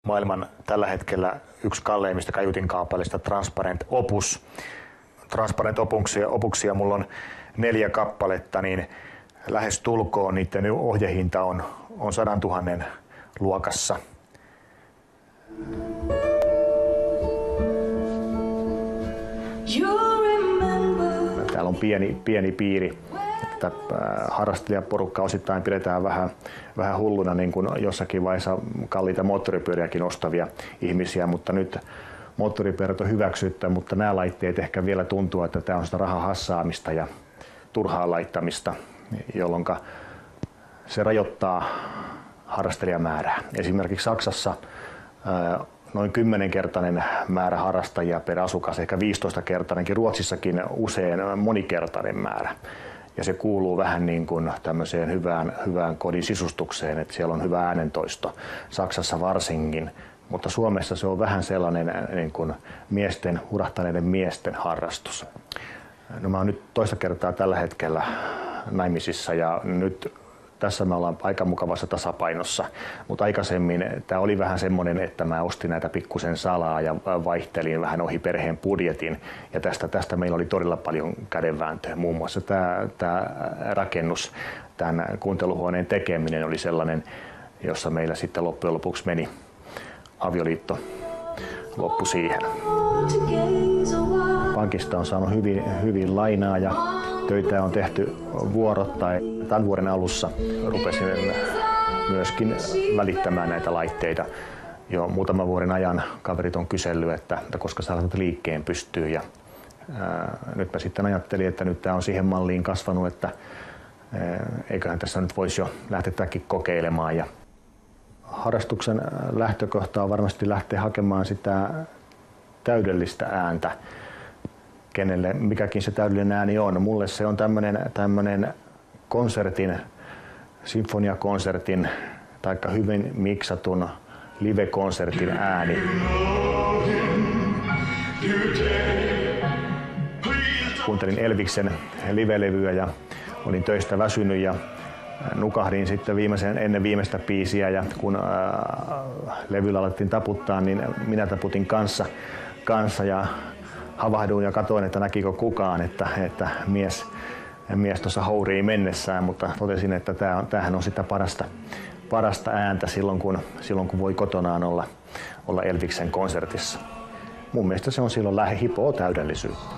Maailman tällä hetkellä yksi kalleimmista kaiutinkaapaleista Transparent Opus. Transparent Opuksia mulla on 4 kappaletta, niin lähes tulkoon niiden ohjehinta on 100 000 luokassa. Täällä on pieni piiri. Harrastelijaporukka osittain pidetään vähän hulluna, niin kuin jossakin vaiheessa kalliita moottoripyöriäkin ostavia ihmisiä, mutta nyt moottoripyörät on hyväksytty, mutta nämä laitteet ehkä vielä tuntuu, että tämä on sitä rahan hassaamista ja turhaa laittamista, jolloin se rajoittaa harrastelijamäärää. Esimerkiksi Saksassa noin 10-kertainen määrä harrastajia per asukas, ehkä 15-kertainenkin, Ruotsissakin usein monikertainen määrä. Ja se kuuluu vähän niin kuin tämmöiseen hyvään kodin sisustukseen, että siellä on hyvä äänentoisto, Saksassa varsinkin. Mutta Suomessa se on vähän sellainen niin kuin urahtaneiden miesten harrastus. No, mä oon nyt toista kertaa tällä hetkellä naimisissa ja nyt tässä me ollaan aika mukavassa tasapainossa, mutta aikaisemmin tämä oli vähän semmoinen, että mä ostin näitä pikkusen salaa ja vaihtelin vähän ohi perheen budjetin. Ja tästä meillä oli todella paljon kädenvääntöä. Muun muassa tämä rakennus, tämän kuunteluhuoneen tekeminen oli sellainen, jossa meillä sitten loppujen lopuksi meni avioliitto loppu siihen. Pankista on saanut hyvin lainaa ja töitä on tehty vuorottain. Tämän vuoden alussa rupesin myöskin välittämään näitä laitteita. Jo muutaman vuoden ajan kaverit on kysellyt, että koska sä laitat liikkeen pystyyn. Ja nyt mä sitten ajattelin, että nyt tää on siihen malliin kasvanut, että eiköhän tässä nyt voisi jo lähteäkin kokeilemaan. Ja harrastuksen lähtökohta on varmasti lähteä hakemaan sitä täydellistä ääntä, kenelle mikäkin se täydellinen ääni on. Mulle se on tämmönen konsertin, sinfoniakonsertin tai hyvin miksatun live-konsertin ääni. Kuuntelin Elviksen live-levyä ja olin töistä väsynyt ja nukahdin sitten ennen viimeistä biisiä ja kun levyllä alettiin taputtaa, niin minä taputin kanssa ja havahduin ja katsoin, että näkikö kukaan, että mies tuossa hourii mennessään, mutta totesin, että tämähän on sitä parasta ääntä silloin kun voi kotonaan olla Elviksen konsertissa. Mun mielestä se on silloin hipoo täydellisyyttä.